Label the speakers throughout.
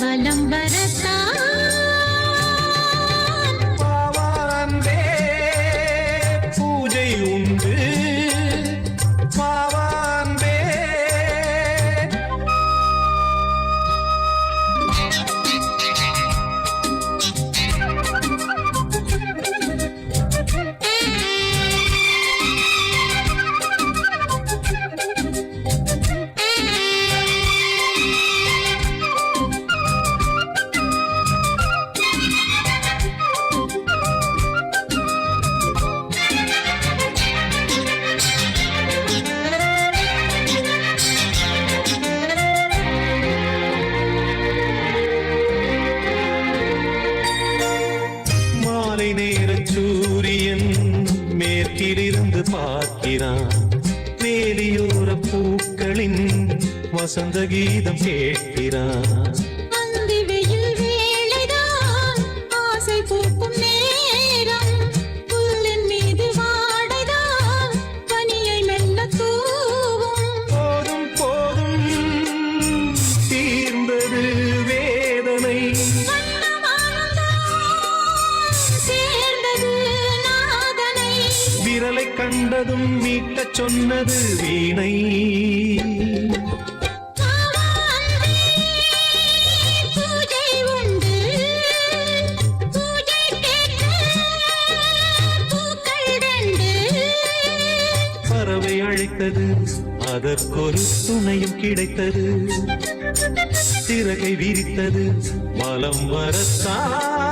Speaker 1: வலம் வரத்தான்
Speaker 2: பாவான்பே பூஜை உண்டு பாவான்பே சூரியன் மேற்கிலிருந்து பார்க்கிறான் வேலியோர பூக்களின் வசந்த கீதம் கேட்கிறான்
Speaker 1: அந்தி வெயில் வேளைதான் ஆசை பூக்கும் நேரம் புல்லின் மீது வாடைதான் பனியை மெல்ல தூவும்
Speaker 2: போதும் போதும் தீர்ந்தது வேதனை விரலை கண்டதும் மீட்டச் சொன்னது வீணை
Speaker 1: பூஜை உண்டு பூஜை கேட்க பூக்கள் ரெண்டு
Speaker 2: பறவை அழைத்தது அதற்கொரு துணையும் கிடைத்தது சிறகை விரித்தது வலம் வரத்தான்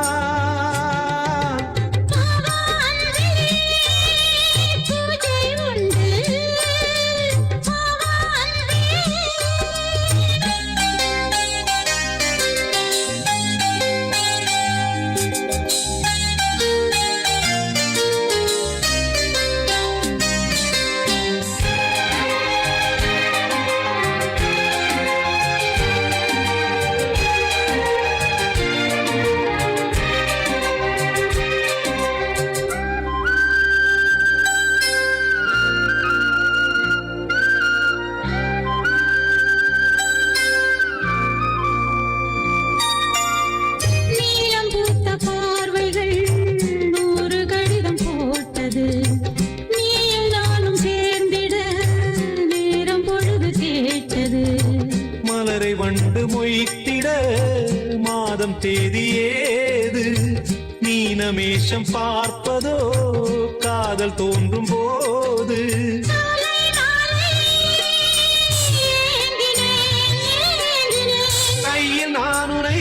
Speaker 2: வண்டு மொய்த்திட மாதம் தேதி ஏது மீனமேஷம் பார்ப்பதோ காதல் தோன்றும் போது கையில் நான் உனை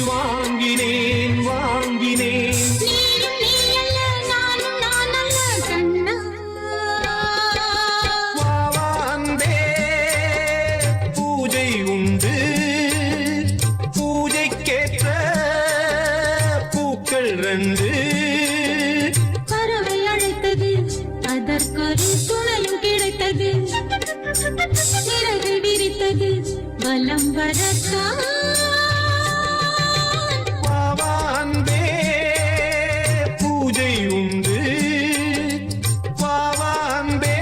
Speaker 2: வாங்கினேன் வாங்கினேன் உண்டு பூஜைக்கேற்ற பூக்கள் ரெண்டு
Speaker 1: பறவை அழைத்தது அதற்கொரு துணையும் கிடைத்தது சிறகு விரித்தது வலம் வரத்தான்
Speaker 2: பாவான்பே பூஜை உண்டு பாவான்பே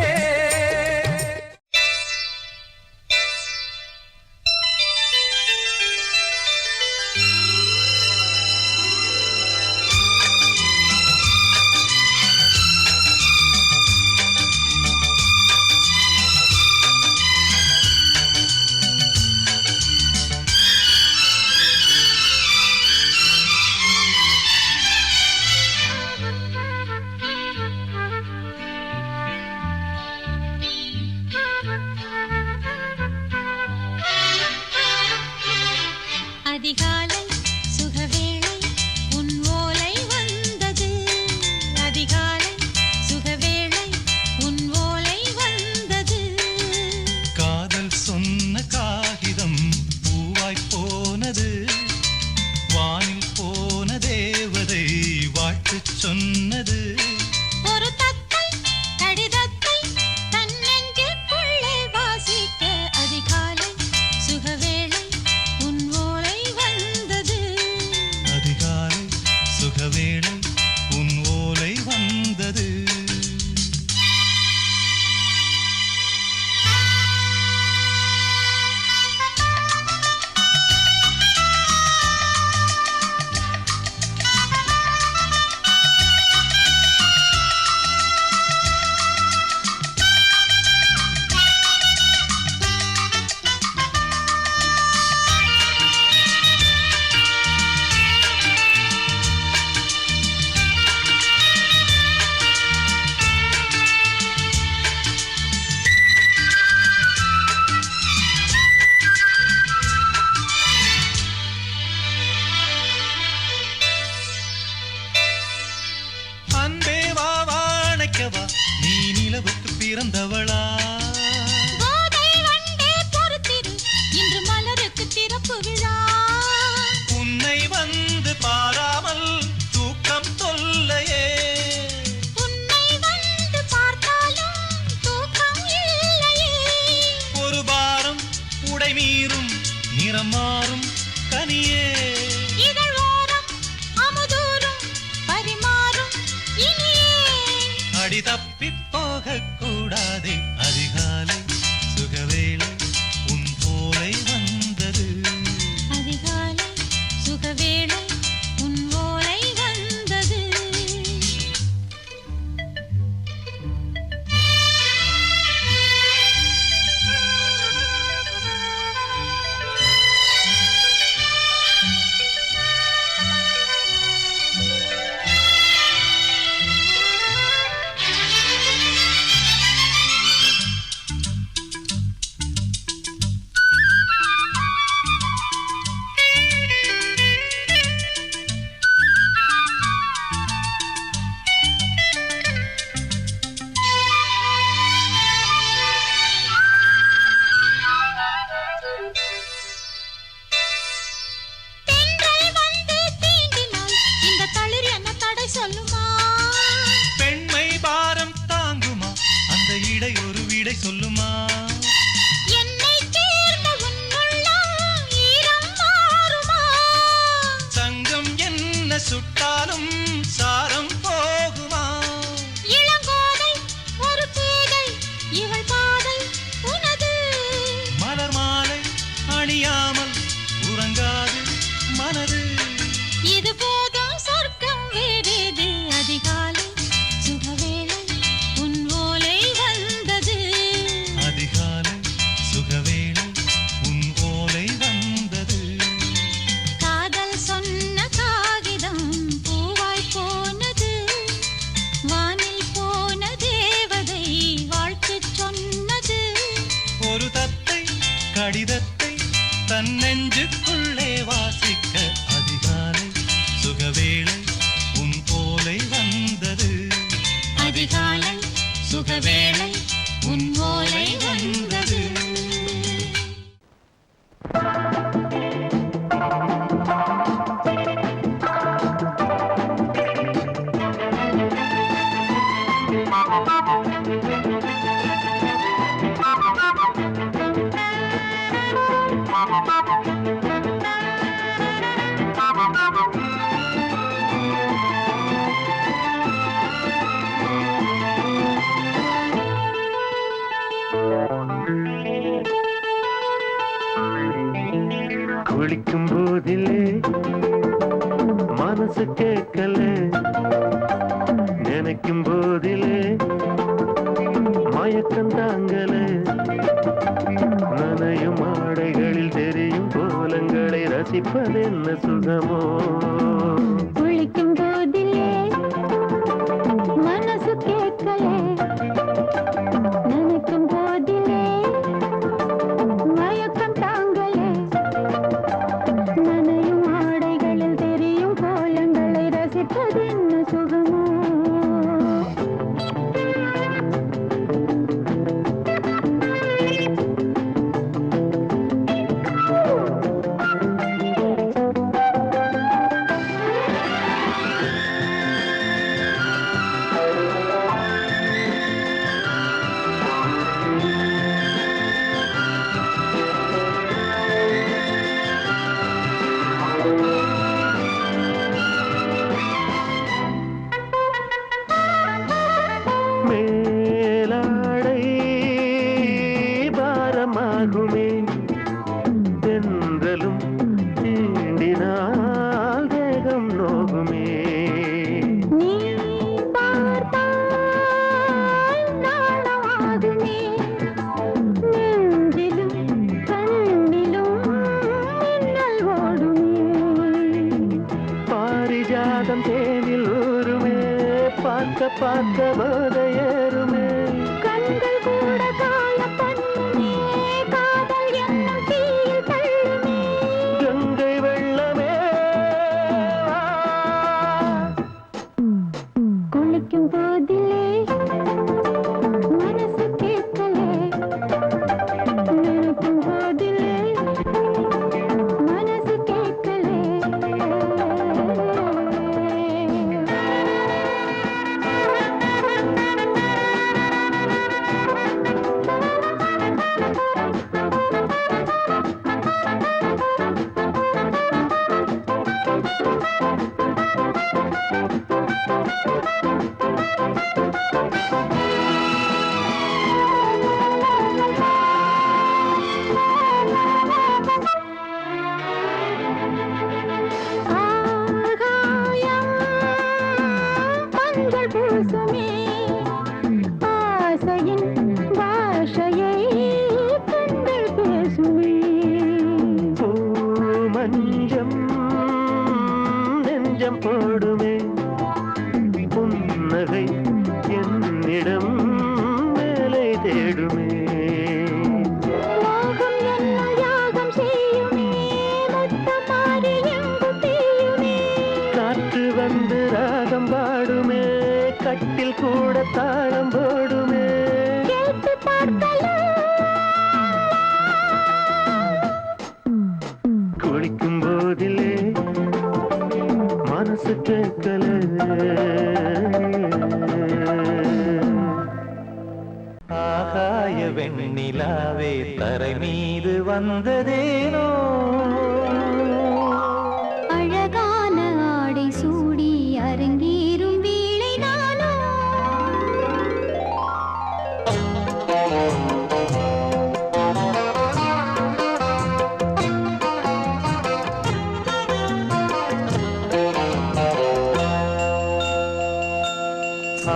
Speaker 1: அதிகாலை சுகவேளை உன் ஓலை வந்தது அதிகாலை சுகவேளை உன் ஓலை வந்தது
Speaker 2: காதல் சொன்ன காகிதம் பூவாய் போனது வானில் போன தேவதை வாழ்த்து சொன்னது
Speaker 1: ஒரு தத்தை கடிதத்தை தன் நெஞ்சுக்குள்ளே வாசிக்க அதிகாலை சுகவேளை உன் ஓலை வந்தது
Speaker 2: அதிகாலை சுகவேளை உன் ஓலை வந்தது மாறும் கனியே
Speaker 1: இதழ் ஓரம் அமுதூரும் பரிமாறும் இனியே
Speaker 2: அடி தப்பி போக கூடாதே அதிகாலை சுகவேளை உன் போலை வந்தது
Speaker 1: அதிகாலை சுகவேளை உன் ஓலை வந்தது தென்றல் வந்து தீண்டினால் இந்த தளிர் என்ன தடை சொல்லுமா
Speaker 2: பெண்மை பாரம் தாங்குமா அந்த இடை ஒரு விடை சொல்லுமா
Speaker 1: என்னை சேர்ந்த உன்னுள்ளம் ஈரம் மாறுமா
Speaker 2: சங்கம் என்ன சுட்டாலும் சாரம் போகுமா
Speaker 1: இளங்கோதை ஒரு பேதை இவள் பாதை உனது
Speaker 2: மலர் மாலை அணியாமல் உறங்காது மனது
Speaker 1: இது போதும் சொர்க்கம் வேறேது அதிகாலை சுகவேளை உன் ஓலை வந்தது
Speaker 2: அதிகாலை சுகவேளை உன் ஓலை வந்தது
Speaker 1: காதல் சொன்ன காகிதம் பூவாய் போனது வானில் போன தேவதை வாழ்த்து சொன்னது
Speaker 2: ஒரு தத்தை கடிதத்தை தன் நெஞ்சுக்குள்ளே வாசிக்க அதிகாலை சுகவேளை உன் ஓலை வந்தது
Speaker 1: அதிகாலை சுகவேளை உன் ஓலை வந்தது
Speaker 3: குளிக்கும் போதிலே மனசு கேட்கல நினைக்கும் போதிலே மயக்கம் தாங்கல நனையும் ஆடைகளில் தெரியும் கோலங்களை ரசிப்பதென்ன சுகமோ
Speaker 1: குளிக்கும் போதிலே மனசு கேட்கலே நினைக்கும் போதிலே மயக்கம் தாங்கலே நனையும் ஆடைகளில் தெரியும் கோலங்களை ரசிப்பதென்ன சுகமோ
Speaker 3: மேலாடை பாரமாகுமே தென்றலும் தீண்டினால் தேகம் நோகுமே
Speaker 1: நீ பார்த்தால் நாணமாகுமே நெஞ்சிலும் கண்ணிலும் மின்னல் ஓடுமே
Speaker 3: பாரிஜாதம் தேனில் ஊருமே பார்க்க பார்க்க போதையேறுமே
Speaker 1: கண்கள் கூட காய பண்ணுமே காதல் என்னும் தீயில் தள்ளுமே
Speaker 3: கங்கை வெள்ளமே வா.
Speaker 1: குளிக்கும் போதிலே மனசு கேட்கலே நினைக்கும் போதிலே மனசு கேட்கலே
Speaker 3: கொஞ்சம் நெஞ்சம் போடுமே புன்னகை என்னிடம் மேலே தேடுமே
Speaker 1: மோகம் என்ன யாகம் செய்யுமே முத்தமாரி எங்கும் பெய்யுமே
Speaker 3: காற்று வந்து ராகம் பாடுமே கட்டில் கூட தாளம் போடுமே
Speaker 1: கேட்டு பார்க்கலாம்
Speaker 3: குளிக்கும் போதிலே மனசு கேட்கல ஆகாய வெண்ணிலாவே தரை மீது வந்ததேனோ
Speaker 1: அழகான ஆடை சூடி அரங்கேறும் வேளைதானோ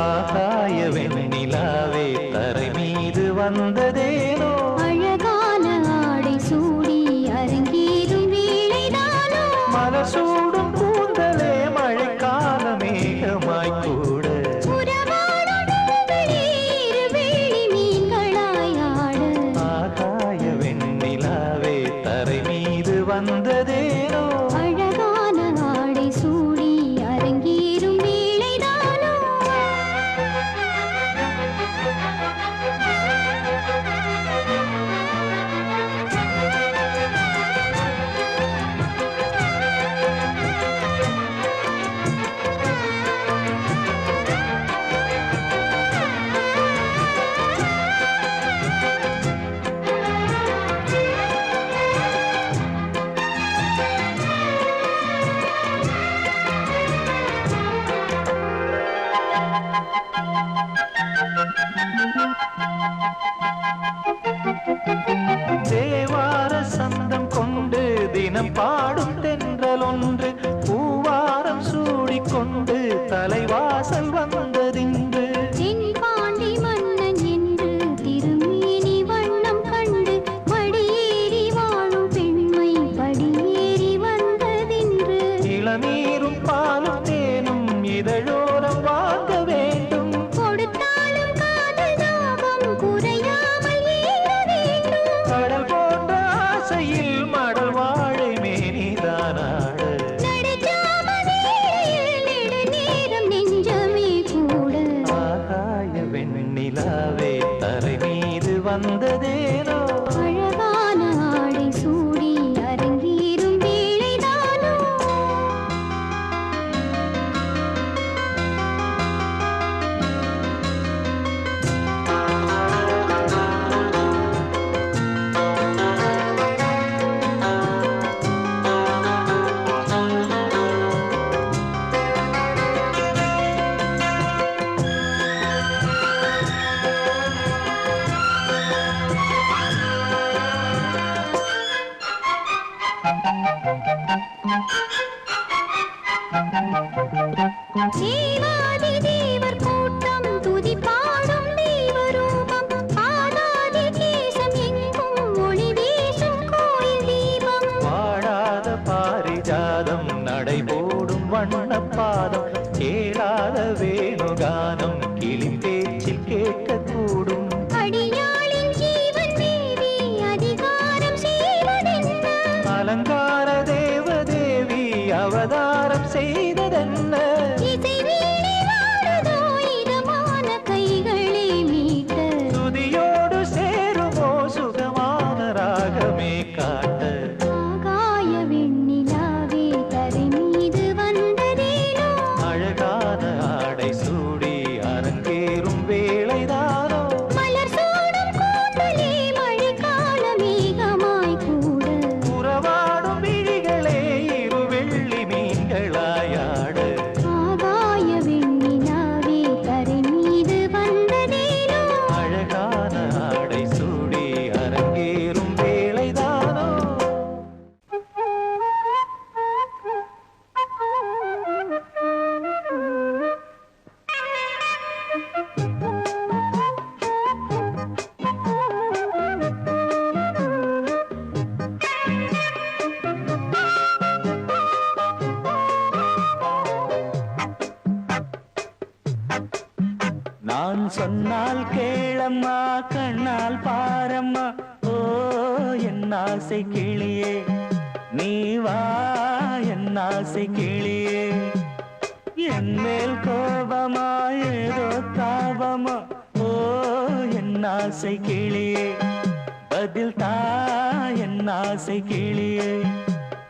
Speaker 3: ஆகாய வெண்ணிலாவே தரை மீது வந்ததேனோ
Speaker 1: அழகான ஆடை சூடி அரங்கேறும் வேளைதானோ
Speaker 3: மலசூடும் கூந்தலே மழைக்கால மேகமாய் கூட
Speaker 1: உறவாடும் விழிகளே இருவேளி மீன்களாய் ஆட
Speaker 3: ஆகாய வெண்ணிலாவே தரை மீது வந்ததேனோ
Speaker 1: அழகான ஆடை சூடி அரங்கேறும் வேளைதானோ
Speaker 3: தேவார சந்தம் கொண்டு தினம் பாடும் தென்றல் ஒன்று பூவாரம் சூடிக்கொண்டு தலைவாசல் வந்ததின்று
Speaker 1: தென்பாண்டி மன்னன் என்று திருமேனி வண்ணம் கண்டு மடியேறி வாழும் பெண்மை படியேறி வந்ததின்று
Speaker 3: இளநீரும் பாலும் தேனும் இதழோரம் வாங்க வேண்டும்
Speaker 1: கொடுத்தாலும் காதல் தாபம் குறையாமல் ஏற வேண்டும்
Speaker 3: கடல் போன்ற ஆசையில் மடல் வாழை மேனிதானாட
Speaker 1: நடுஜாமவேளையில் நெடுநேரம் நெஞ்சமே கூட
Speaker 3: ஆகாய வெண்ணிலாவே தரை மீது வந்ததேனோ
Speaker 1: அழகான ஆடை சூடி அரங்கேறும் வேளைதானோ தேவாதி தேவர் கூட்டம் துதி பாடும் தெய்வரூபம் ஆதாதி கேசம் எங்கும் ஒளி வீசும் கோயில் தீபம்
Speaker 3: வாழாத பாரிஜாதம் நடைபோடும் வண்ணப்பாதம் கேளாத வேணுகானம் கிளி பேச்சில் கேட்கக்கூடும்
Speaker 1: அடியாளின் ஜீவன் தேவி அதிகாரம் செய்வதென்ன
Speaker 3: அலங்கார தேவதேவி அவதாரம் செய்ததென்ன
Speaker 1: இசை வீணை வாழுதோ இதமான கைகளை மீட்ட
Speaker 3: துதியோடு சேருமோ சுகமான ராகமே காட்ட
Speaker 1: ஆகாய வெண்ணிலாவே தரை மீது வந்ததேனோ
Speaker 3: அழகான ஆடை சூடி அரங்கேறும் வேளைதானோ
Speaker 1: மலர் சூடும் கூந்தலே மழைக்கால மேகமாய் கூட
Speaker 3: உறவாடும் விழிகளே இரு வெள்ளி மீன்கள் சொன்னால் கேளம்மா கண்ணால் பாரம்மா ஓ என் ஆசை கிளியே நீ வா என் ஆசை கிளியே என் மேல் கோபமா ஏதோ தாபமா ஓ என் ஆசை கிளியே பதில் தா என் ஆசை கிளியே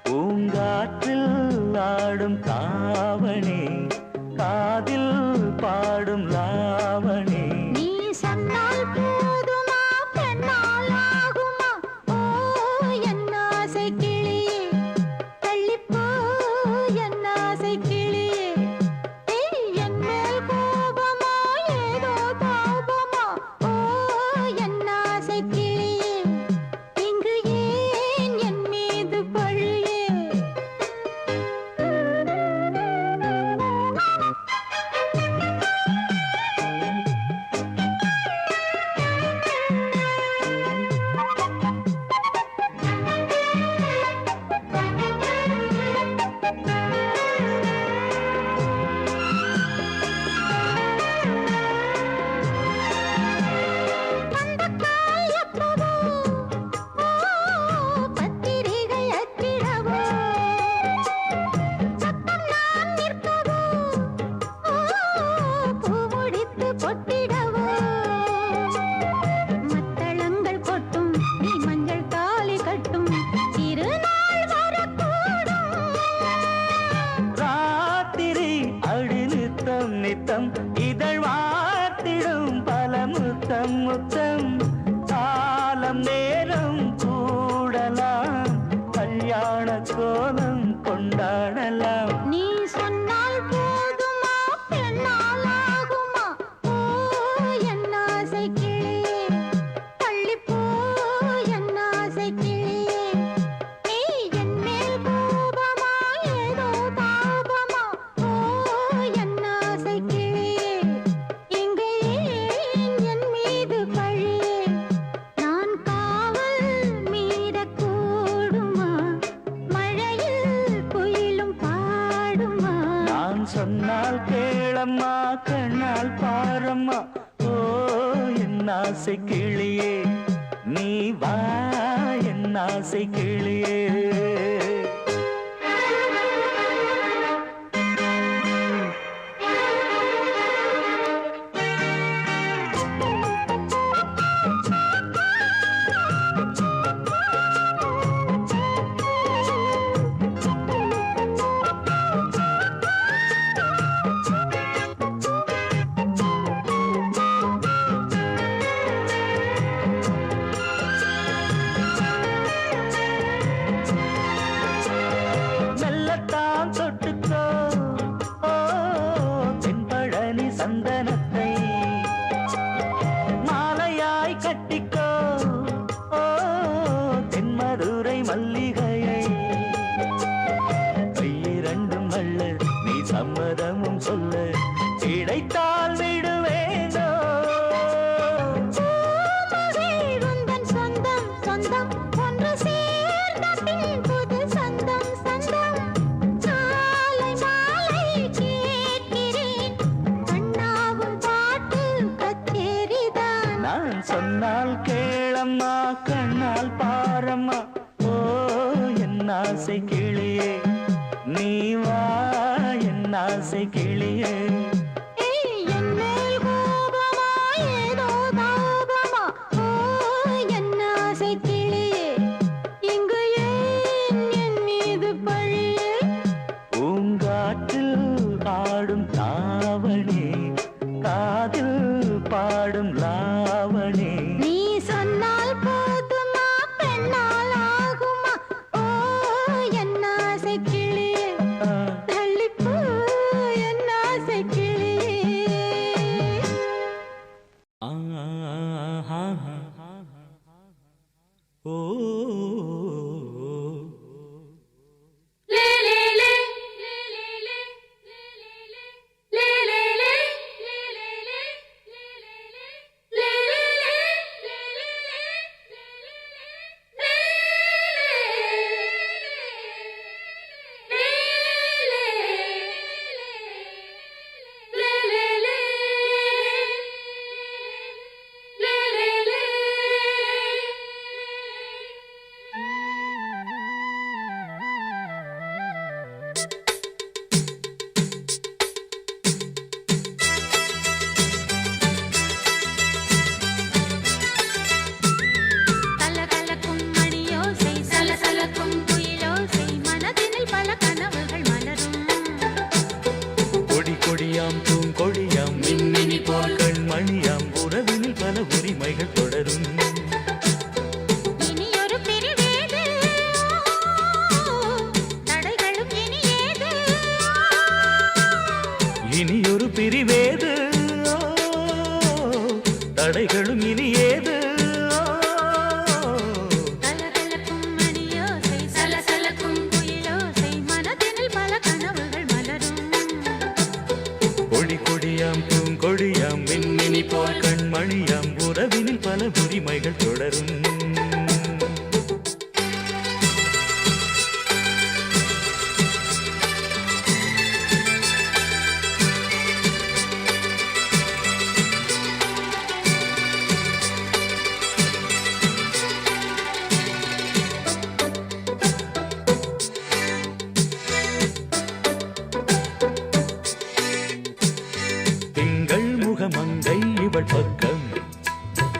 Speaker 3: பூங்காற்றில் ஆடும் தாவணி காதில் பாடும் லாவணி
Speaker 1: நீ சொன்னால் போதுமா பெண்ணால் ஆகுமா ஓ என் ஆசை கிளியே தள்ளிப்போ என் ஆசை கிளியே ஏய் என் மேல் கோபமா ஏதோ தாபமா ஓ என் ஆசை கிளியே இங்கு ஏன் என் மீது பழியே
Speaker 3: நித்தம் இதழ் வார்த்திடும் பல முத்தம் முத்தம் காலம் நேரம் கூடலாம் கல்யாண கோலம் கொண்டாடலாம்
Speaker 1: நீ சொன்னால் போதுமா பெண்ணால் ஆகுமா ஓ என் ஆசை கிளியே தள்ளிப்போ என் ஆசை கிளியே நீ என் மேல் கோபமா ஏதோ தாபமா ஓ என் ஆசை கிளியே இங்கு ஏன் என் மீது பழியே நான் காவல் மீறக்கூடுமா மழையில் குயிலும் பாடுமா
Speaker 3: நான் சொன்னால் கேளம்மா கண்ணால் பாரம்மா ஓ என் ஆசை கிளியே நீ வா என் ஆசை கிளியே மெல்லத்தான் தொட்டுக்கோ ஓ தென்பழனி சந்தனத்தை மாலையாய் கட்டிக்கோ ஓ தென்மதுரை மல்லிகையை கையிரண்டும் அள்ள நீ சம்மதமும் சொல்ல கிடைத்தால் விடுவேனோ
Speaker 1: உந்தன் சொந்தம் சொந்தம் ஒன்று சேர்ந்த பின் புது சொந்தம் சொந்தம் சாலை மாலை கேட்கிறேன் கண்ணாவும் பாட்டு கச்சேரிதான்
Speaker 3: நான் சொன்னால் கேளம்மா கண்ணால் பாரம்மா ஓ என் ஆசை கிளியே நீ வா என் ஆசை கிளியே
Speaker 1: ஏய் என் மேல் கோபமா ஏதோ தாபமா ஓ என் ஆசை கிளியே இங்கு ஏன் என் மீது பழியே
Speaker 3: பூங்காற்றில் ஆடும் தாவணி காதில் பாடும் லாவணி
Speaker 1: நீ சொன்னால் போதுமா பெண்ணால் ஆகுமா ஓ என் ஆசை கிளியே தள்ளிப்போ என் ஆசை
Speaker 3: தடைகளும் இனி ஏது
Speaker 1: கலகலக்கும் மணியோசை சலசலக்கும் குயிலோசை மனதினில் பல கனவுகள் மலரும்
Speaker 3: கொடி கொடியாம் பூங்கொடியாம் மின்மினி போல் கண்மணியாம் உறவினில் பல உரிமைகள் தொடரும் மங்கை இவள் பக்கம்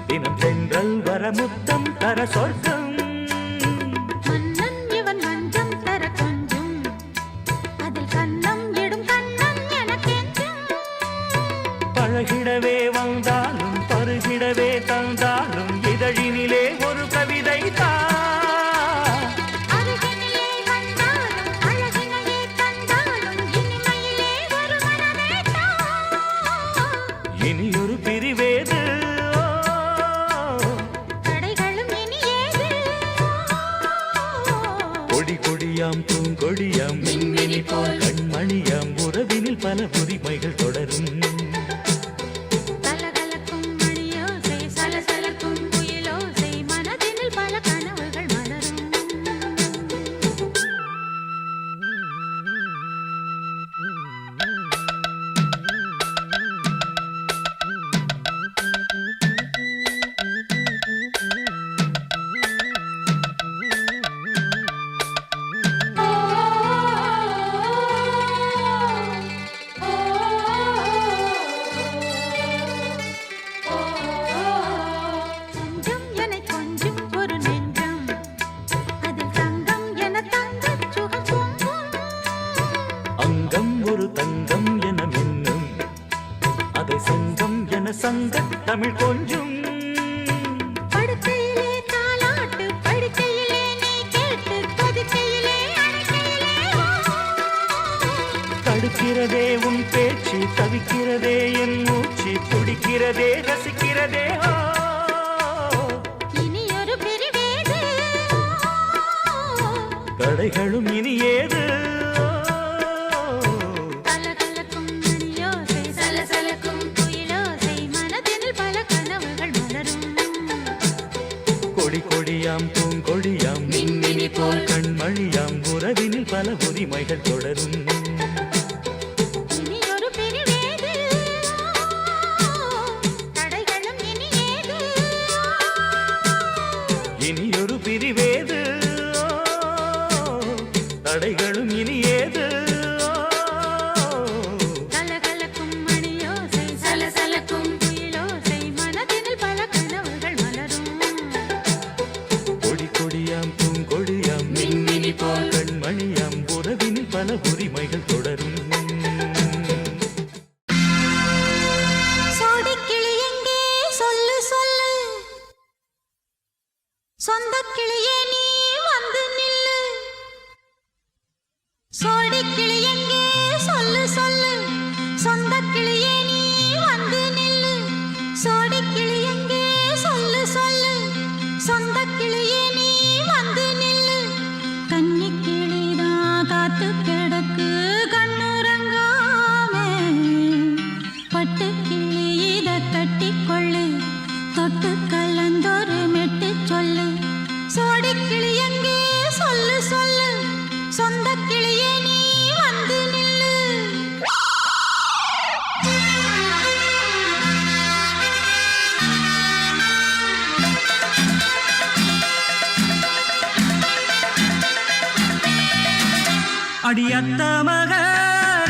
Speaker 3: தினம் தென்றல் வர முத்தம் தர சொர்க்கம்
Speaker 1: மன்னன் இவன் மஞ்சம் தர கொஞ்சம் அதில் கண்ணம் இடும் கண்ணம் எனக்கென்றும்
Speaker 3: பழகிடவே வந்தாலும் பருகிடவே தந்தாலும் இதழினிலே ஒரு கவிதை
Speaker 1: அருகினிலே வந்தாலும் அழகினையே தந்தாலும் இனிமையிலே ஒரு மனமேட்டா
Speaker 3: இனியொரு பிரிவேது
Speaker 1: தடைகளும் இனி ஏது
Speaker 3: கொடி கொடியாம் பூங்கொடியாம் மின்மினி போல் கண்மணியாம் உறவினில் பல உரிமைகள் தொடரும்
Speaker 1: கலகலக்கும் மணியோசை சலசலக்கும் குயிலோசை மனதினில் பல கனவுகள் மலரும் கொஞ்சம் என கொஞ்சம் ஒரு நெஞ்சம் அதில் தங்கம் என தங்கச் சுகம் பொங்கும்
Speaker 3: அங்கம் ஒரு தங்கம் என மின்னும் அதை சங்கம் என சங்க தமிழ் கொஞ்சும்
Speaker 1: படுக்கையிலே தாலாட்டு படுக்கையிலே நீ கேட்டு கொதிக்கையிலே அணைக்கையிலே
Speaker 3: தடுக்கிறதே உன் பேச்சு தவிக்கிறதே என் மூச்சு துடிக்கிறதே ரசிக்கிறதே
Speaker 1: இனி ஒரு பிரிவேது
Speaker 3: தடைகளும் இனி ஏது
Speaker 1: கலகலக்கும் மணியோசை சலசலக்கும் குயிலோசை மனதினில் பல கனவுகள் மலரும்
Speaker 3: கொடி கொடியாம் பூங்கொடியாம் மின்மினி போல் கண்மணியாம் உறவினில் பல உரிமைகள் தொடரும்
Speaker 1: இனி ஒரு பிரிவேது தடைகளும் இனி ஏது
Speaker 3: இனியொரு பிரிவேது தடைகளும் இனி ஏது
Speaker 1: கலகலக்கும் மணியோசை சலசலக்கும் குயிலோசை மனதினில் பல கனவுகள் மலரும்
Speaker 3: கொடி கொடியாம் பூங்கொடியாம் மின்மினி போல் கண்மணியாம் உறவினில் பல உரிமைகள் தொடரும்
Speaker 1: சோடிக்கிளி எங்கே சொல்லு சொல்லு சொந்தக் கிளியே நீ வந்து நில்லு சோடிக்கிளி எங்கே சொல்லு சொல்லு சொந்தக் கிளியே நீ வந்து நில்லு சோடிக்கிளி எங்கே சொல்லு சொல்லு சொந்தக் கிளியே நீ வந்து நில்லு கன்னிக் கிளிதான் காத்து கிடக்கு கண்ணுறங்காமே பட்டு கிளி இத கட்டிக்கொள்ளு தொட்டு கலந்தொரு மெட்டு சொல்லு சோடிக்கிளி எங்கே சொல்லு சொல்லு சொந்தக் கிளியே நீ வந்து நில்லு
Speaker 4: அடியத்த மக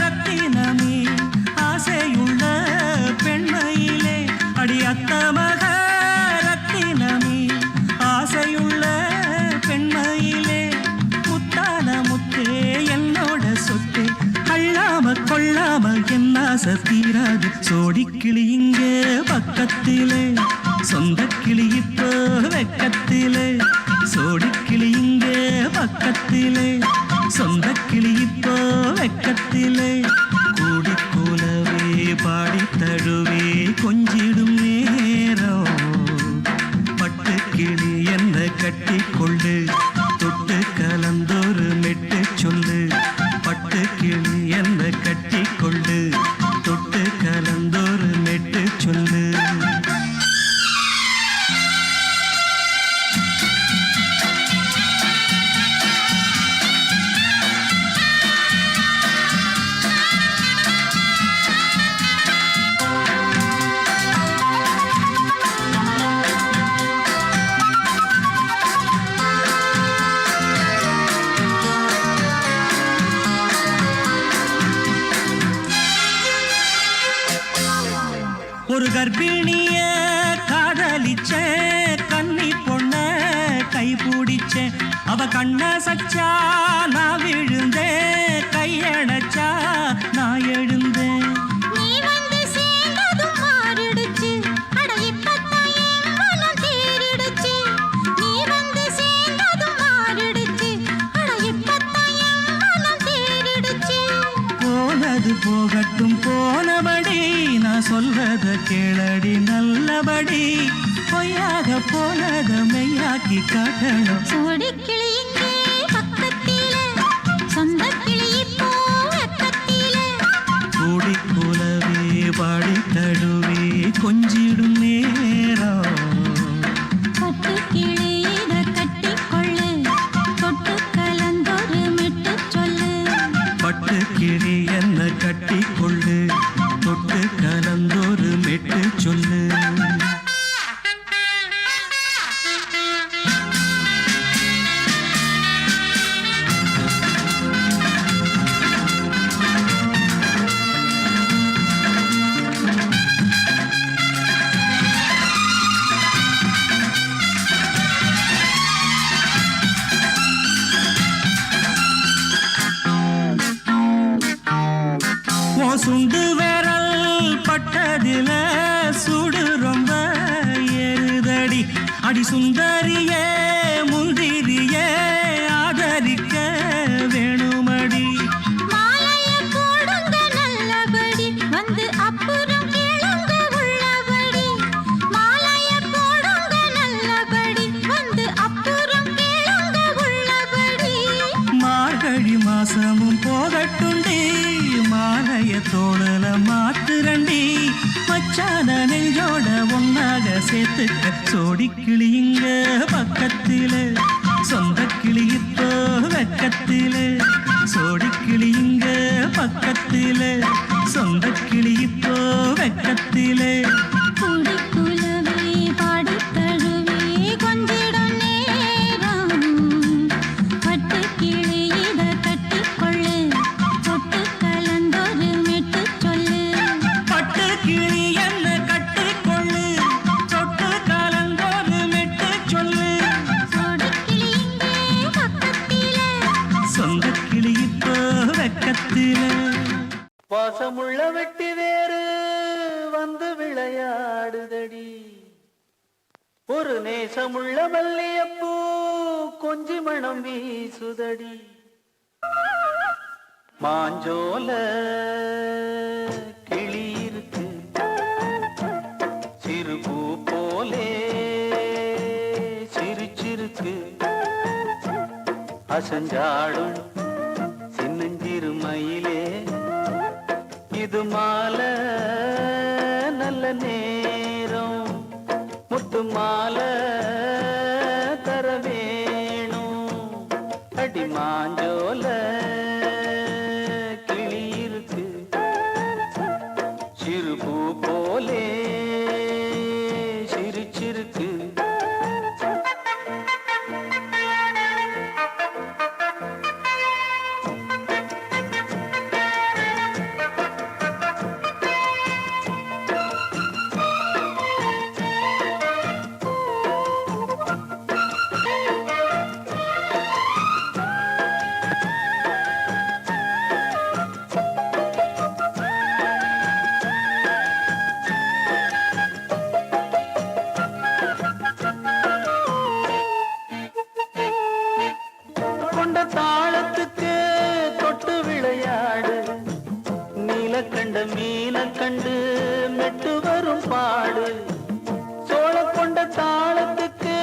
Speaker 4: ரத்தினமே ஆசையுள்ள பெண்மையிலே அடியத்த மக ரத்தினமே ஆசையுள்ள பெண்மையிலே முத்தான முத்தே என்னோட சொத்தே அள்ளாம கொள்ளாம என்ன தீராது சோடிக்கிளி இங்க பக்கத்திலே சொந்த கிளி இப்போ வெக்கத்திலே சோடிக்கிளி இங்க பக்கத்திலே சொந்த கிளி இப்போ வெக்கத்திலே கூடி கூலவே பாடி தழுவே கொஞ்சிடும் நேரம் ஒரு கர்ப்பிணிய காதலிச்ச கன்னி பொண்ண கை பிடிச்சேன் அவ கண்ண சச்சா நான் விழுந்தேன் கையடைச்சா நான் எழுந்தேன்
Speaker 1: நீ வந்து சேர்ந்ததும் மாறிடுச்சு அட இப்பத்தான் என் மனம் தேறிடுச்சு நீ வந்து சேர்ந்ததும் மாறிடுச்சு அட இப்பத்தான் என் மனம் தேறிடுச்சு
Speaker 4: போனது போகட்டும் போனபடி நான் சொல்வத கேளடி நல்லபடி பொய்யாக போனத மெய்யாக்கி காட்டணும்
Speaker 1: சோடிக்கிளி இங்கே பக்கத்தில சொந்த கிளி இப்போ வெக்கத்தில
Speaker 4: கூடி கூலவே பாடி தழுவே கொஞ்சிடும் நேரம்
Speaker 1: பட்டு கிளி இத கட்டிக்கொள்ளு தொட்டு கலந்தொரு மெட்டு சொல்லு
Speaker 4: பட்டு கிளி என்ன கட்டிக்கொள்ளு தொட்டு கலந்தொரு மெட்டு சொல்லு சுண்டு விரல் பட்டதில சுடு ரொம்ப ஏறுதடி அடி சுந்தரியே முந்திரியே ஆதரிக்க வேணுமடி
Speaker 1: மாலைய போடுங்க நல்லபடி வந்து அப்புறம் கேளுங்க உள்ளபடி மாலைய போடுங்க நல்லபடி வந்து அப்புறம் கேளுங்க உள்ளபடி
Speaker 4: மார்கழி மாசமும் போகட்டுண்டி மாலைய தோழல மாத்துரண்டி மச்சான நெஞ்சோட ஒன்னாக சேர்த்துக்க சோடி கிளிங்க பக்கத்தில சொந்த கிளி இப்போ வெக்கத்தில சோடி கிளிங்க பக்கத்தில சொந்த கிளி இப்போ வெக்கத்தில
Speaker 1: கூடி குலவே பாடி தழுவே கொஞ்சிடும் நேரம் பட்டு கிளி இத கட்டிக்கொள்ளு தொட்டு கலந்தொரு மெட்டு சொல்லு
Speaker 4: பட்டு கிளி என்ன கட்டிக்கொள்ளு தொட்டு கலந்தொரு மெட்டு சொல்லு
Speaker 1: சோடிக்கிளி இங்கே பக்கத்தில
Speaker 4: சொந்த கிளி இப்போ வெக்கத்தில
Speaker 3: பாசமுள்ள வெட்டி வேறு வந்து விளையாடுதடி ஒரு நேசமுள்ள மல்லியப்பூ கொஞ்சி மணம் வீசுதடி மாஞ்சோல கிளி இருக்கு சிறு பூ போலே சிரிச்சிருக்கு அசஞ்சாடும் சின்னஞ்சிறு மயிலே இது மாலை நல்ல நேரம் முத்து மாலை தர வேணும் அடி மாஞ்சோல கிளி இருக்கு சிறு பூ போலே சிரிச்சிருக்கு கொண்ட தாளத்துக்கு தொட்டு விளையாடு நீலக்கண்ட மீன கண்டு மெட்டு வரும் பாடு சோழ கொண்ட தாளத்துக்கு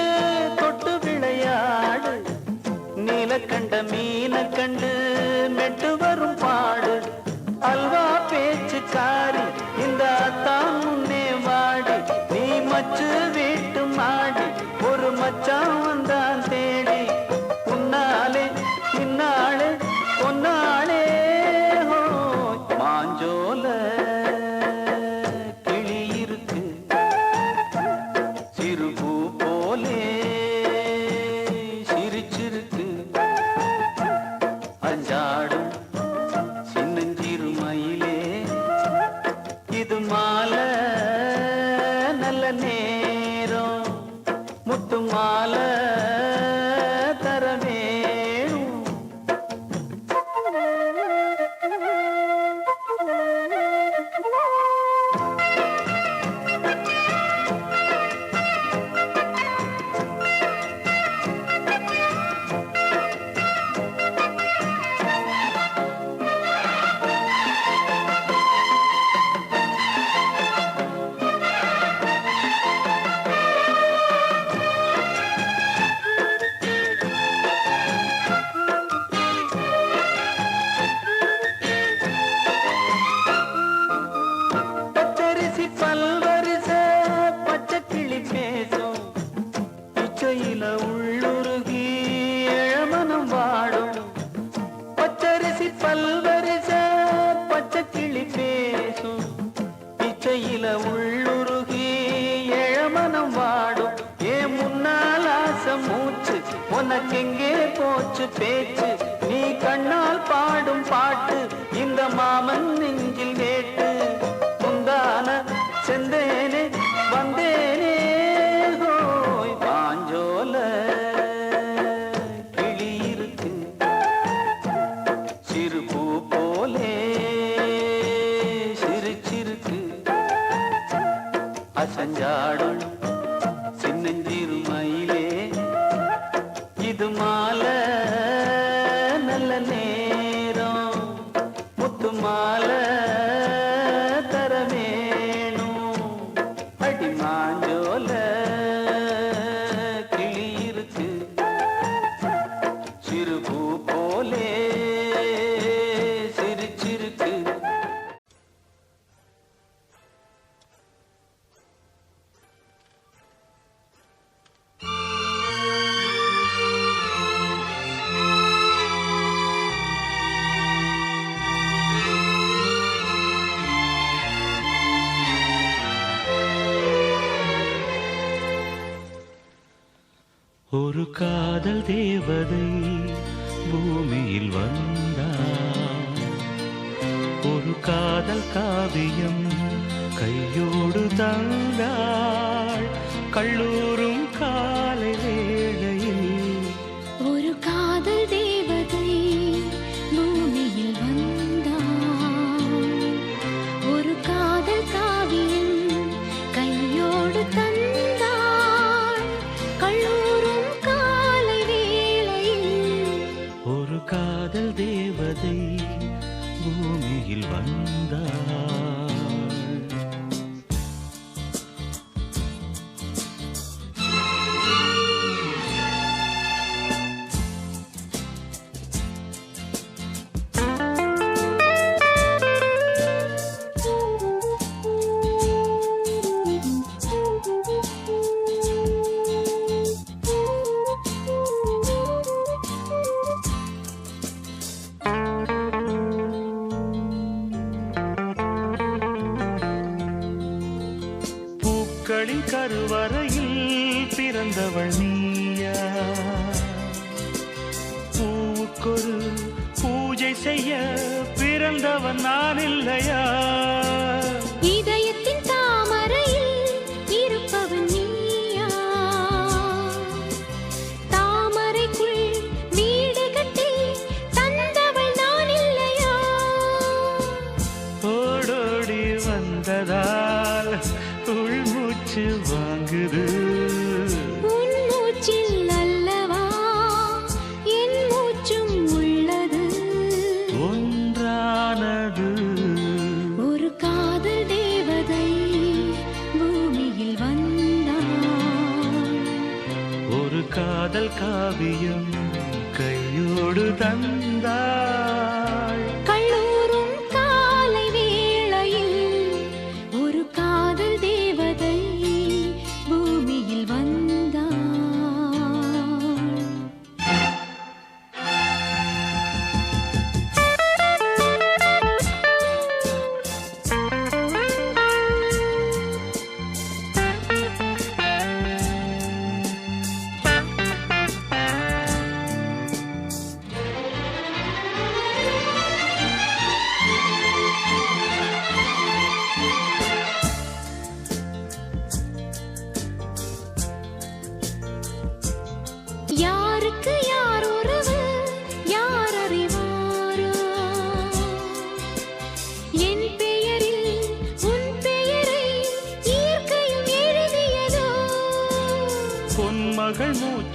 Speaker 3: தொட்டு விளையாடு நீலக்கண்ட மீன கண்டு மெட்டு வரும் பாடு அல்வா பேச்சுக்காரி இந்த அத்தான் முன்னே வாடி நீ மச்சு வீட்டு மாடி ஒரு மச்சான் வந்தான் தேடி உன்னாலே இன்னாளே பொன்னாளே ஹோ மாஞ்சோல கிளி இருக்கு சிறு பூ போலே சிரிச்சிருக்கு அஞ்சாடும் சின்னஞ்சிறு மயிலே இது மாலை
Speaker 5: மாலை தர வேணும். பச்சரிசி பல்வரிச பச்சை கிளி பேசும், இச்சையில உள்ளுருகி இளமனம் வாடும். பச்சரிசி பல்வரிச பச்சை கிளி பேசும், இச்சையில உள்ளுருகி இளமனம் வாடும். ஏன் முன்னால் ஆசை மூச்சு உனக்கெங்கே போச்சு பேச்சு, நீ கண்ணால் பாடும் பாட்டு இந்த மாமன் நெஞ்சில் வேட்டு. முந்தான செந்தேனே வந்தேனே ஹோய், பாஞ்சோல கிளி இருக்கு சிறு பூ போலே சிரிச்சிருக்கு. அசஞ்சாடும் சின்னஞ்சிறு மயிலே, இது மாலை நல்ல நேரம், முத்து மாலை தர வேணும். அடி மாஞ்சோல கிளி இருக்கு சிறு பூ போலே சிரிச்சிருக்கு.
Speaker 3: ஒரு காதல் தேவதை பூமியில் வந்தாள், ஒரு காதல் காவியம் கையோடு தந்தாள். கல்லூரும் காலை வேளையில்
Speaker 1: ஒரு காதல் தேவதை பூமியில் வந்தாள், ஒரு காதல் காவியம் கையோடு தந்தாள். கல்லூரும் காலை வேளையில்
Speaker 3: ஒரு காதல் தேவதை பூமியில் வந்தாள். பூக்களின் கருவறையில் பிறந்தவள் நீயா, பூவுக்கொரு பூஜை செய்ய பிறந்தவன் நான் இல்லையா?
Speaker 1: இதயத்தின் தாமரையில் இருப்பவன் நீயா, தாமரைக்குள் வீடு கட்டி தந்தவள் நான் இல்லையா?
Speaker 3: ஓடோடி வந்ததால் உள்மூச்சு வாங்குது,
Speaker 1: உன் மூச்சில் அல்லவா என் மூச்சும் உள்ளது.
Speaker 3: ஒன்றானது
Speaker 1: ஒரு காதல் தேவதை பூமியில் வந்தாள்,
Speaker 3: ஒரு காதல் காவியம் கையோடு தந்தாள்.
Speaker 1: கல்லூரும் காலை வேளையில் ஒரு காதல் தேவதை பூமியில் வந்தாள்.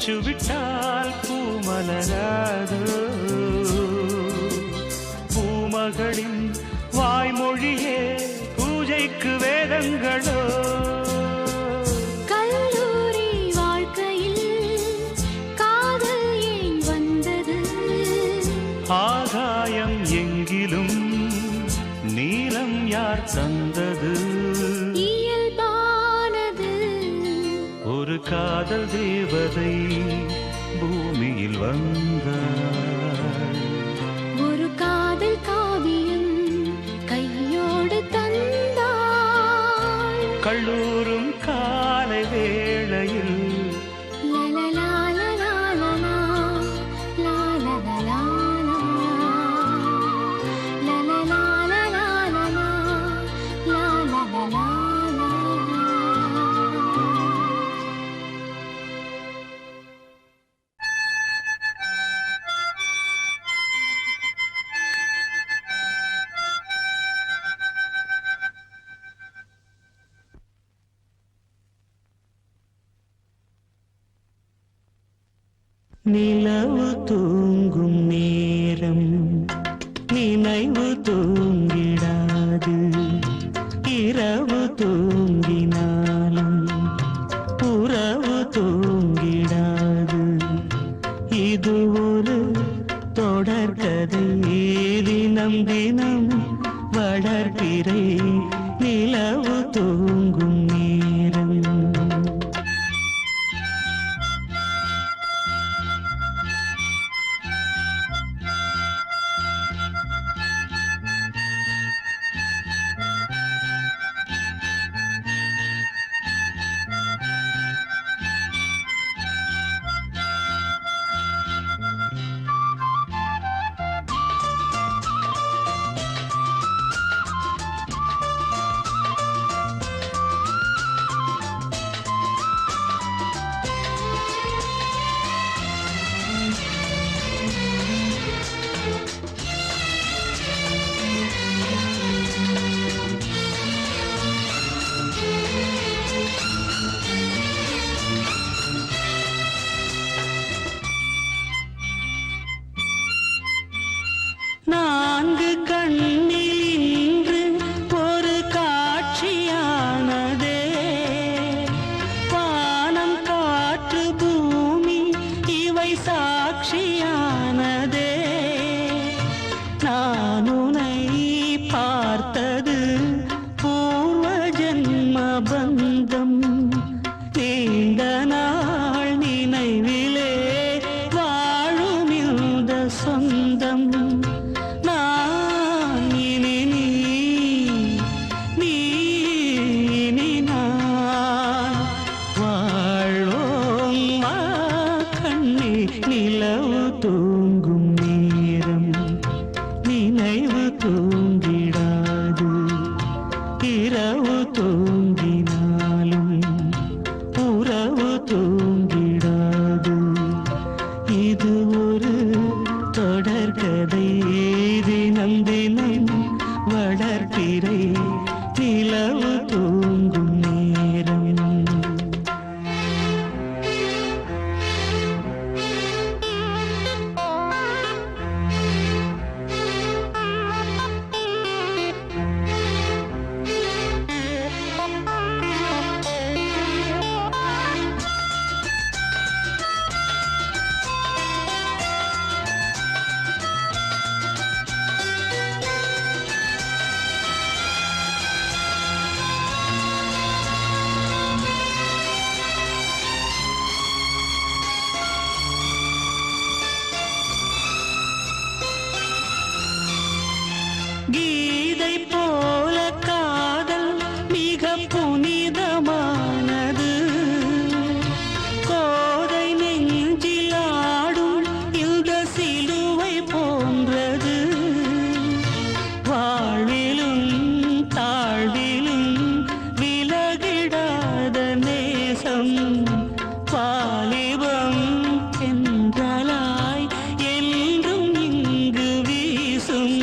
Speaker 3: மூச்சு விட்டால் பூமலராது பூமகளின் வாய்மொழியே பூஜைக்கு வேதங்களோ
Speaker 1: கல்லூரி வாழ்க்கையில் காதல் ஏன் வந்தது
Speaker 3: ஆகாயம் எங்கிலும் நீலம் யார் தந்தது
Speaker 1: இயல்பானது
Speaker 3: ஒரு காதல் தேவதை பூமியில் வந்தாள்
Speaker 1: ஒரு காதல் காவியம் கையோடு தந்தாள்
Speaker 3: கல்லூரும் காலை வேளையில்
Speaker 1: லலலாலலாலலா, லாலலலாலலா, லலலாலலாலலா, லாலலலாலலா.
Speaker 3: நிலவு தூங்கும் நேரம் நினைவு தூங்கிடாது இரவு தூங்கினாலும் உறவு தூங்கிடாது இது ஒரு தொடர்கதை தினம் தினம் வளர்பிறை நிலவு தூங்கும் நேரம் நான்கு கண்ணில் இன்று ஒரு காட்சியானதே வானம் காற்று பூமி இவை சாட்சியானதே நான் உன்னை பார்த்தது பூர்வ ஜென்ம பந்தம் நீண்ட நாள் நினைவிலே வாழும் இந்த சொந்தம் நான் இனி நீ இனி நான் வாழ்வோம் வா கண்ணே நிலவு தூங்கும் நேரம் நினைவு தூங்கிடாது இரவு தூங்கினாலும் உறவு தூங்கிடாது இது ஒரு தொடர்கதை தினம் தினம் வளர்பிறை நிலவு தூங்கும் நேரம் கீதை போல காதல் மிக புனிதமானது கோதை நெஞ்சில் ஆடும் இந்த சிலுவை போன்றது வாழ்விலும் தாழ்விலும் விலகிடாத நேசம் வாலிபம் என்றலாய் என்றும் இங்கு வீசும்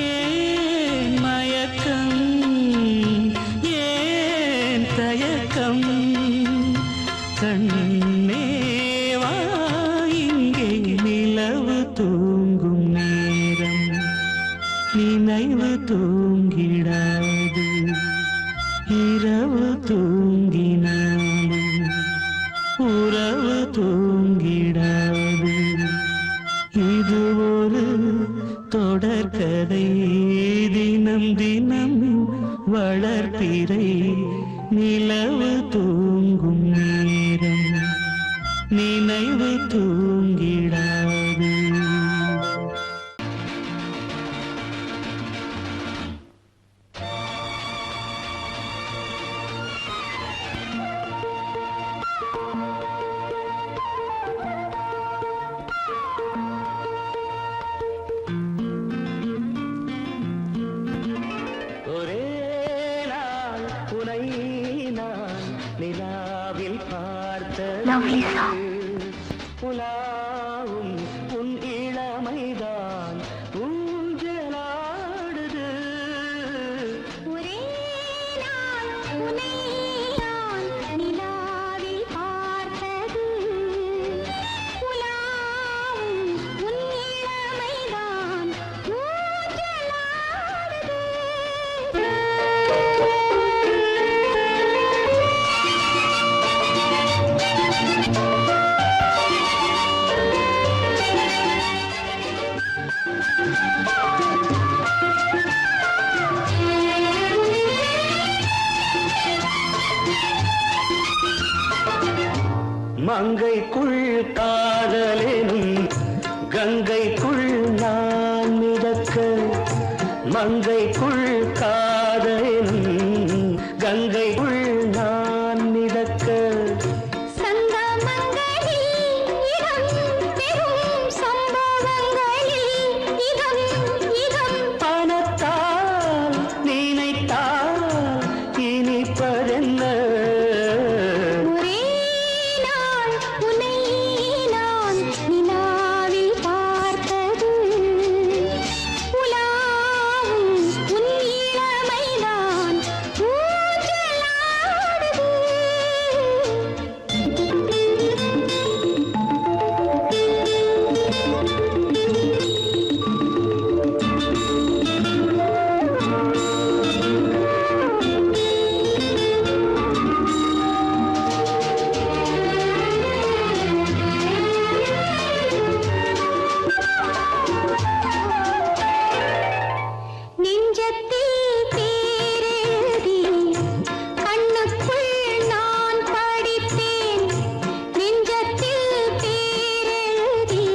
Speaker 3: ஏன்
Speaker 4: நினைவு தூங்கிடாது இரவு தூங்கினாலும் உறவு தூங்கிடாது இது ஒரு தொடர்கதை தினம் தினம் வளர்ப்பிறை நிலவு தூங்கும் நேரம் நினைவு தூங்கிடாது ஒரே நாள் உனை நான் நிலாவில் பார்த்தது உலாவும் உன் இளமைதான் ஊஞ்சலாடுது
Speaker 1: ஒரே நாள் உன்னை நான் நிலாவில் பார்த்தது உலாவும் உன் இளமைதான்
Speaker 4: மங்கைக்குள் காதலெனும் கங்கைக்குள் நான் மிதக்க மங்கைக்குள் காதலெனும் கங்கைக்குள் நான் மிதக்க
Speaker 1: சங்கமங்களில் இடம் பெறும் சம்பவங்களில் இதம் இதம்
Speaker 4: பணத்தால் நினைத்தால் இனிப்பதென்ன
Speaker 1: ஒரே நாள் உன்னை நான் நிலாவில் பார்த்தது உலாவும் உன் இளமைதான் நெஞ்சத்தில் பேரெழுதி கண்ணுக்குள் நான் படித்தேன் நெஞ்சத்தில் பேரெழுதி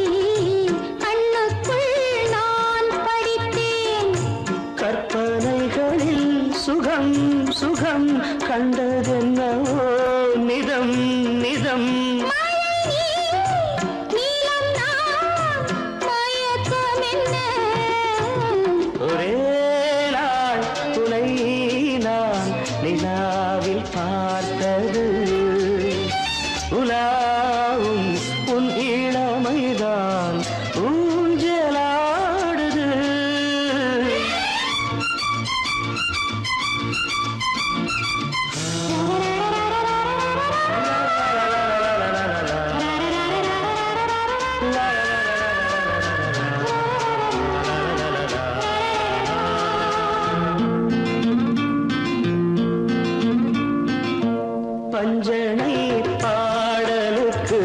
Speaker 1: கண்ணுக்குள் நான் படித்தேன்
Speaker 4: கற்பனைகளில் சுகம் சுகம் கண்டதென்னவோ நிதம் நிதம்
Speaker 1: நீலம் நான் மயக்கம் என்ன
Speaker 4: ஒரே நாள் உனை நான் நிலாவில் பார்த்தது உலாவும் உன் இளமைதான் ஊஞ்சலாடுது பஞ்சனை பாடலுக்கு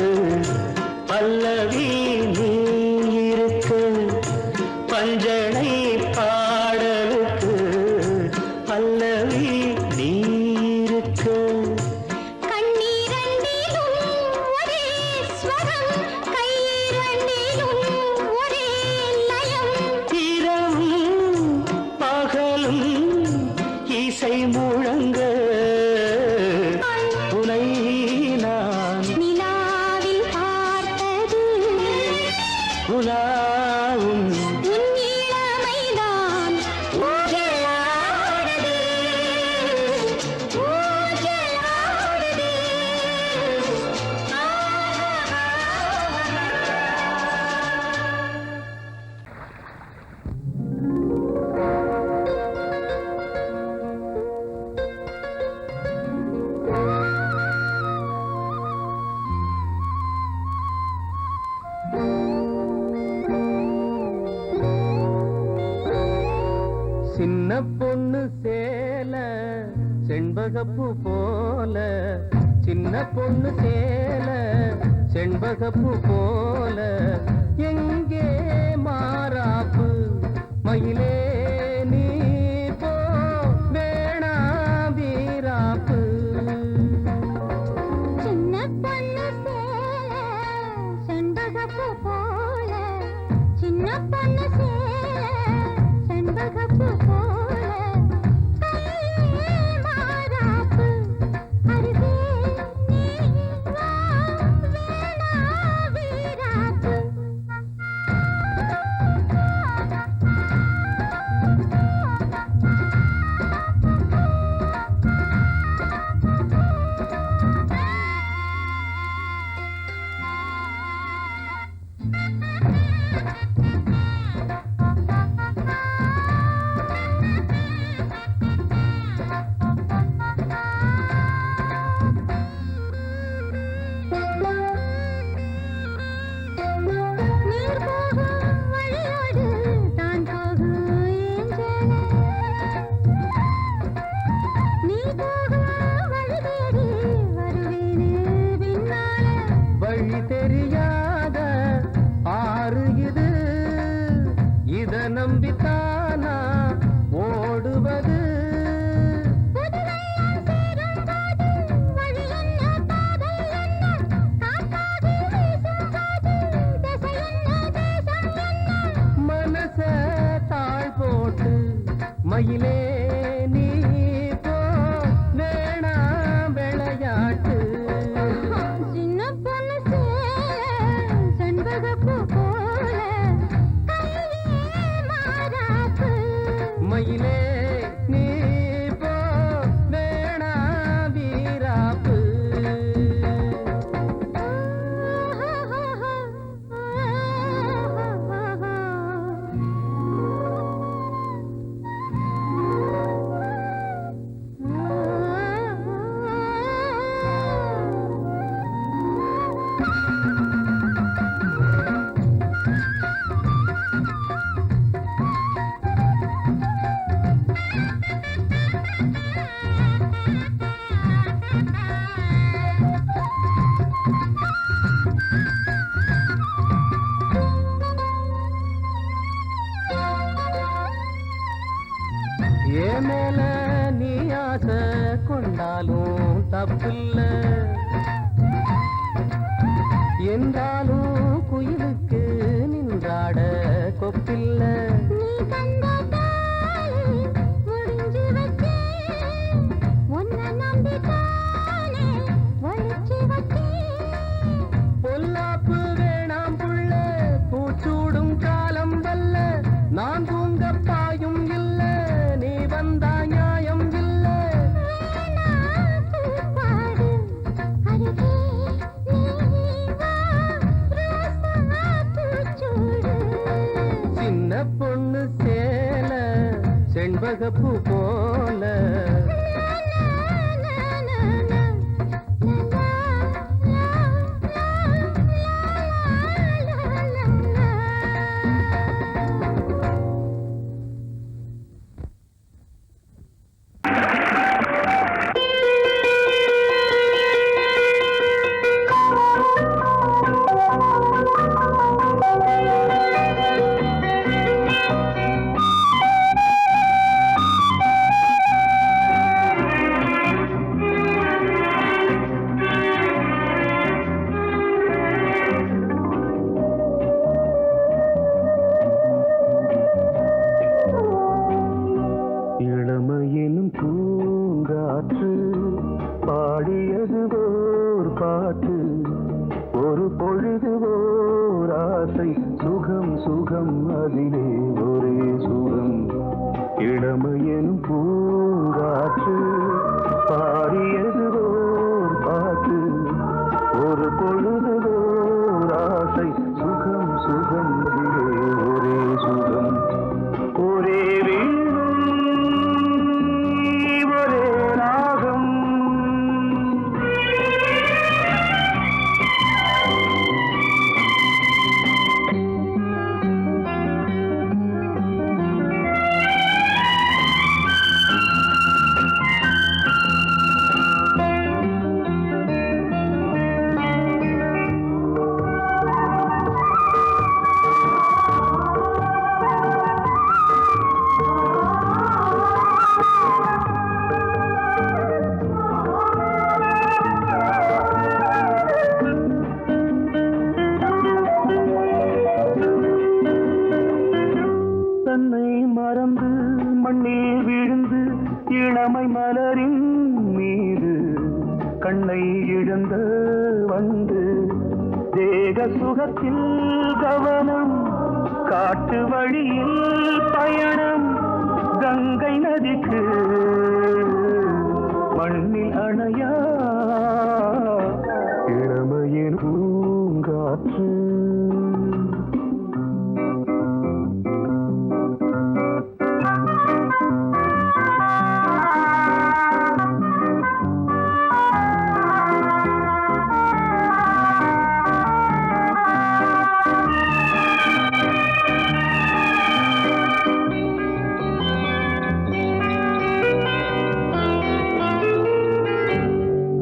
Speaker 4: பல்லவி நீ இருக்கு பஞ்சனை பாடலுக்கு பல்லவி நீ இருக்கு
Speaker 1: கண்ணீரண்டிலும் ஒரே ஸ்வரம் கையிரண்டிலும் ஒரே லயம்
Speaker 4: இரவும் பகலும் இசை முழங்க உனை நான்
Speaker 1: நிலாவில் பார்த்தது
Speaker 4: உலாவும்
Speaker 1: உன் இளமைதான் ஊஞ்சலாடுது ஊஞ்சலாடுது
Speaker 4: சின்ன பொண்ணு சேல செண்பகப்பூ போல, சின்ன பொண்ணு சேல செண்பகப்பூ போல, எங்கே மாறாப்பு மயிலே நீ போ வேணா வீராப்பு.
Speaker 1: சின்ன பொண்ணு சேல செண்பகப்பூ போல, சின்ன பொண்ணு சேல செண்பகப்பூ போல, கையே மாறாப்பு அருகே நீ வா வேணா வீராப்பு. நீர் போகும் வழியோடு தான் போகும் ஏஞ்சலே, நீ போகும் வழி தேடி வருவேனே பின்னாலே.
Speaker 4: வழி தெரியாத ஆறு இது, இத நம்பித்தானா ஓடுவது.
Speaker 1: புதுவெள்ளம் சேரும்போது வழி என்ன பாதை என்ன, காற்றாகி வீசும்போது திசை என்ன தேசம் என்ன.
Speaker 4: மனச தாழ் போட்டு மயிலே நீ போ வேணா விளையாட்டு.
Speaker 1: சின்ன பொண்ணு சேல செண்பகப்பூ போல, கையே மாறாப்பு.
Speaker 4: மயிலே நீ போ வேணா வீராப்பு. ஏன் மேல நீ ஆசை கொண்டாலும் தப்பில்ல, என்றாலும் குயிலுக்கு நின்றாட கொப்பில்ல.
Speaker 1: நீ தந்த தாலி முடிஞ்சு வச்சேன், உன்னை நம்பித்தானே ஒளிச்சு வச்சேன்.
Speaker 4: பொல்லாப்பு வேணாம் புள்ள, பூச்சூடும் காலம் வல்ல, நான் தூங்க பாயும் இல்ல, நீ வந்தா நியாயம் இல்ல.
Speaker 1: வேணா பூப்பாடு அருகே நீ வா ரோசா பூச்சூடு.
Speaker 4: சின்ன பொண்ணு சேல செண்பகப்பூ போல, இளமையினும் பூங்காற்று பாடியது ஓர் பாட்டு, ஒரு பொழுது ஓர் ஆசை, சுகம் சுகம் அதிலே ஒரே சுகம். இளமையினும் பூங்காற்று பாடியது ஓர் பாட்டு, ஒரு பொழுது ஓர் ஆசை, சுகம் சுகம் அதிலே ஒரே சுகம். ஒரே வீணை ஒரே ராகம், தன்னை மறந்து மண்ணில் விழுந்து இளமை மலரின் மீது கண்ணை இழந்த வந்து தேக சுகத்தில் கவனம் காட்டு வழியில் பயணம் கங்கை நதிக்கு மண்ணில் அணையா இளமையின் பூங்காற்று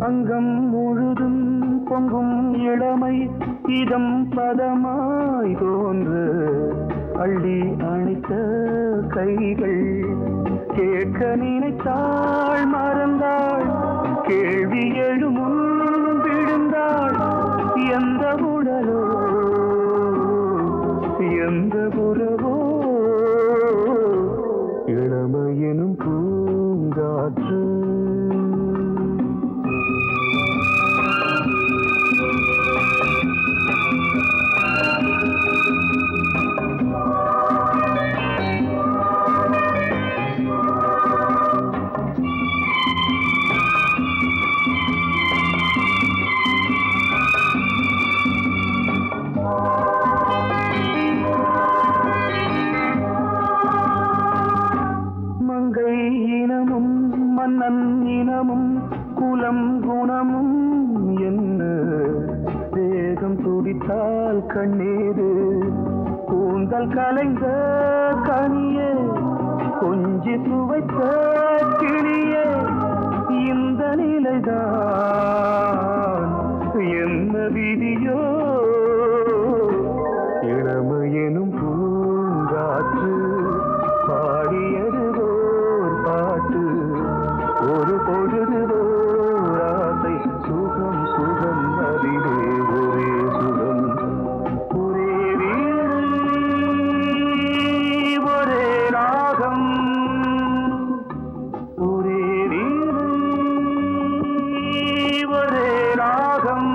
Speaker 4: அங்கம் முழுதும் பொங்கும் இளமை இதம் பதமாய் தோன்று அள்ளி அணைத்த கைகள் கேட்க நினைத்தாள் மறந்தாள் கேள்வி எழுமுன் விழுந்தாள் எந்த உடலோ எந்த புறவோ இளமையெனும் பூங்காற்று மங்கை இனமும் மன்னன் இனமும் குலம் குணமும் என்ன தேகம் துடித்தால் கண்ணீரு கூந்தல் கலைந்த கனியே கொஞ்சி சுவைத்த கிளியே இந்த நிலைதான் என்ன விதியோ இளமையெனும் பூங்காற்று பாடியது ஓர் பாட்டு ஒரு பொழுது ஓர் ஆசை சுகம் சுகம் அதிலே ஒரே சுகம் ஒரே வீடு ஒரே ராகம் ஒரே வீடு ஒரே ராகம்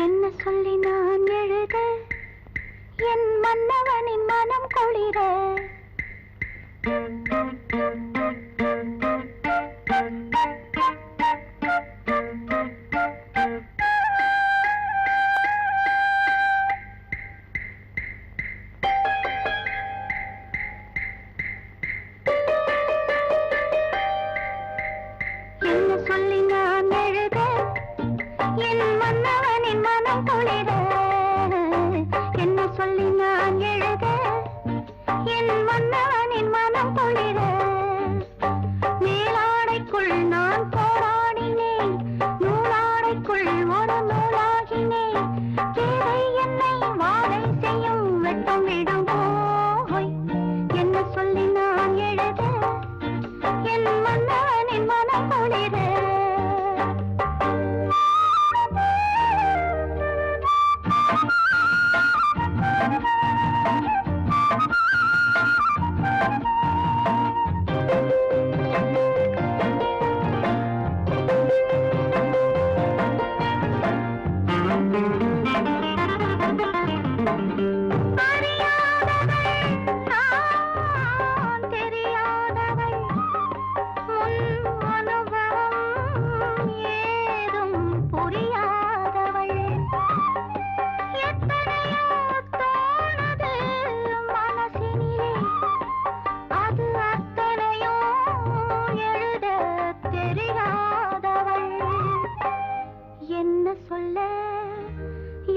Speaker 1: என்ன சொல்லி நான் எழுத என் மன்னவனின் மனம் குளிர என்ன சொல்லி நான் எழுத என் மன்னவனின் மனம் குளிர என்ன சொல்லி நான் எழுத என் மன்னவனின் மனம் குளிர மேலாடைக்குள் நான் போராடினேன் நூலாடைக்குள் ஒரு நூலாகினேன் தேவை என்னை வாழை செய்யும் வெட்டம் விடும் போய் என்ன சொல்லி நான் எழுத என் மன்னவனின் மனம் குளிர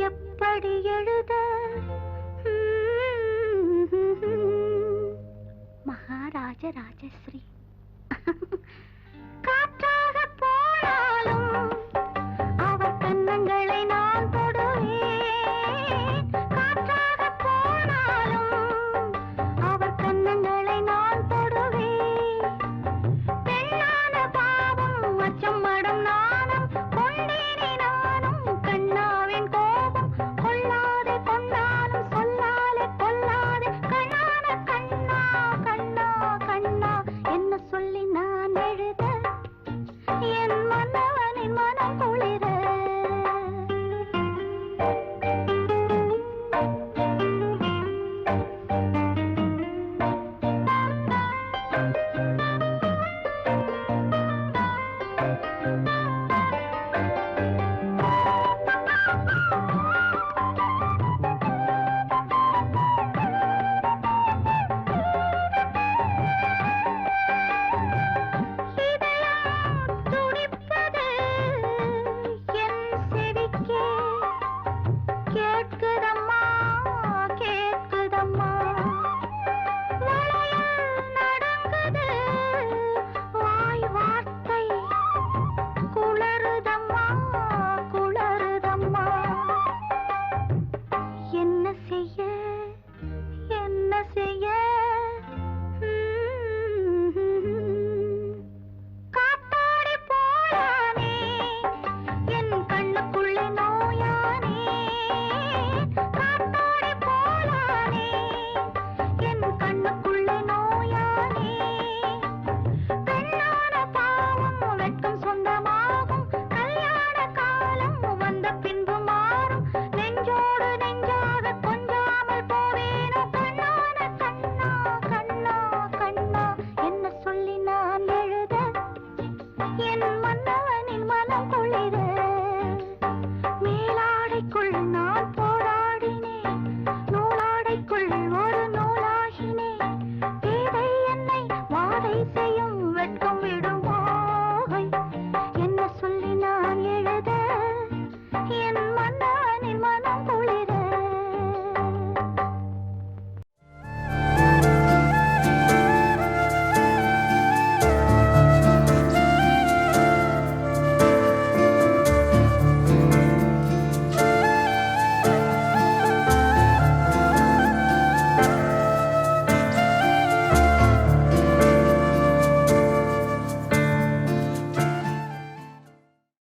Speaker 1: எப்படி எழுத மகாராஜ ராஜஸ்ரீ